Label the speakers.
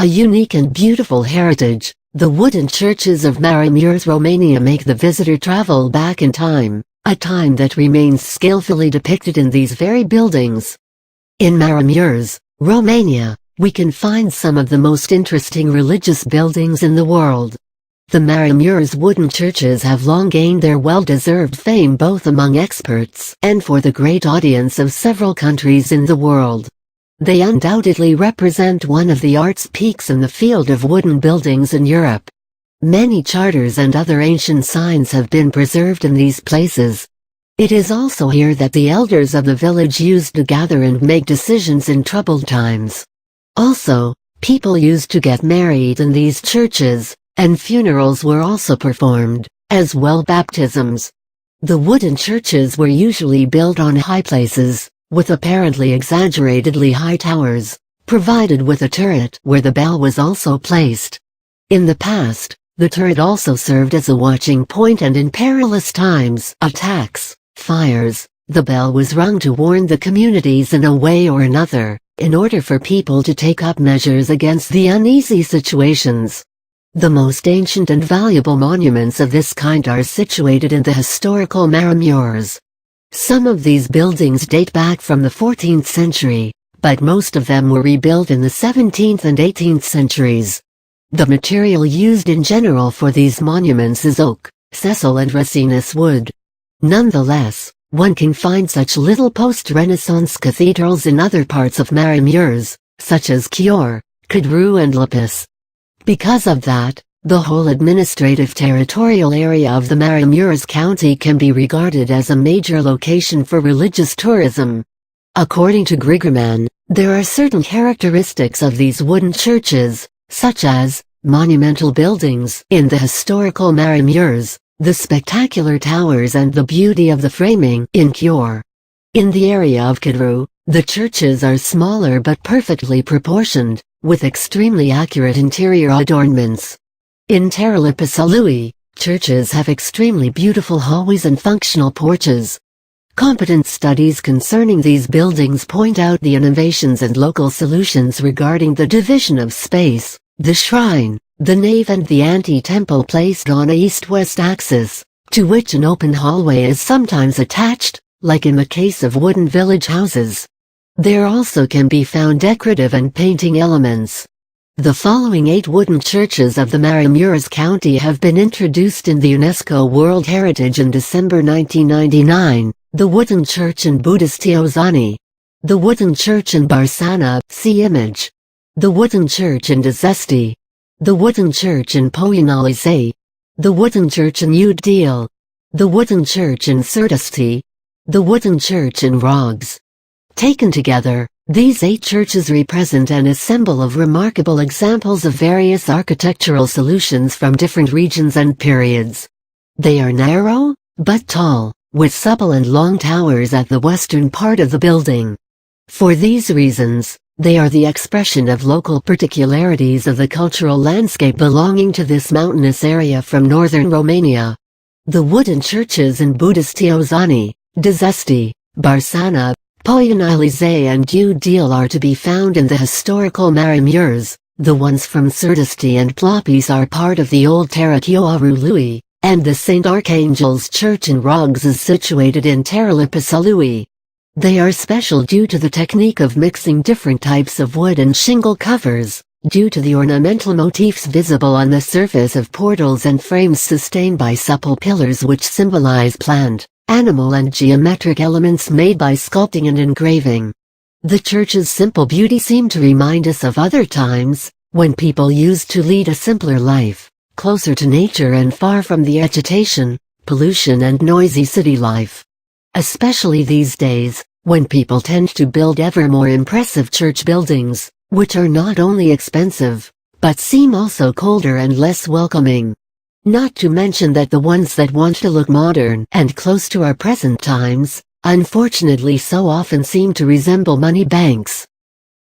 Speaker 1: unique and beautiful heritage, the wooden churches of Maramures, Romania make the visitor travel back in time, a time that remains skillfully depicted in these very buildings. In Maramures, Romania, we can find some of the most interesting religious buildings in the world. The Maramures wooden churches have long gained their well-deserved fame both among experts and for the great audience of several countries in the world. They undoubtedly represent one of the art's peaks in the field of wooden buildings in Europe. Many charters and other ancient signs have been preserved in these places. It is also here that the elders of the village used to gather and make decisions in troubled times. Also, people used to get married in these churches, and funerals were also performed, as well baptisms. The wooden churches were usually built on high places, with apparently exaggeratedly high towers, provided with a turret where the bell was also placed. In the past, the turret also served as a watching point, and in perilous times, attacks, fires, the bell was rung to warn the communities in a way or another, in order for people to take up measures against the uneasy situations. The most ancient and valuable monuments of this kind are situated in the historical Maramures. Some of these buildings date back from the 14th century, but most of them were rebuilt in the 17th and 18th centuries. The material used in general for these monuments is oak, sessile and resinous wood. Nonetheless, one can find such little post-Renaissance cathedrals in other parts of Maramures, such as Chior, Cadru and Lapis. Because of that, the whole administrative territorial area of the Maramures County can be regarded as a major location for religious tourism. According to Grigerman, there are certain characteristics of these wooden churches, such as monumental buildings in the historical Maramures, the spectacular towers and the beauty of the framing in Chior. In the area of Cadru, the churches are smaller but perfectly proportioned, with extremely accurate interior adornments. In Terlipisalui, churches have extremely beautiful hallways and functional porches. Competent studies concerning these buildings point out the innovations and local solutions regarding the division of space, the shrine, the nave and the ante-temple placed on a east-west axis, to which an open hallway is sometimes attached, like in the case of wooden village houses. There also can be found decorative and painting elements. The following 8 wooden churches of the Maramures County have been introduced in the UNESCO World Heritage in December 1999, the wooden church in Budastiozani, the wooden church in Barsana, see image, the wooden church in Dezesti, the wooden church in Poianalize, the wooden church in Udil, the wooden church in Surdasti, the wooden church in Rogs. Taken together, these 8 churches represent an assemble of remarkable examples of various architectural solutions from different regions and periods. They are narrow, but tall, with supple and long towers at the western part of the building. For these reasons, they are the expression of local particularities of the cultural landscape belonging to this mountainous area from northern Romania. The wooden churches in Budastiozani, Dezesti, Barsana, Poianalize and Udil are to be found in the historical Maramures. The ones from Surdasti and Plopis are part of the old Tarachiorului, and the St. Archangel's Church in Rogs is situated in Terlipisalui. They are special due to the technique of mixing different types of wood and shingle covers, due to the ornamental motifs visible on the surface of portals and frames sustained by supple pillars which symbolize plant, animal and geometric elements made by sculpting and engraving. The church's simple beauty seemed to remind us of other times, when people used to lead a simpler life, closer to nature and far from the agitation, pollution and noisy city life. Especially these days, when people tend to build ever more impressive church buildings, which are not only expensive, but seem also colder and less welcoming. Not to mention that the ones that want to look modern and close to our present times, unfortunately so often seem to resemble money banks.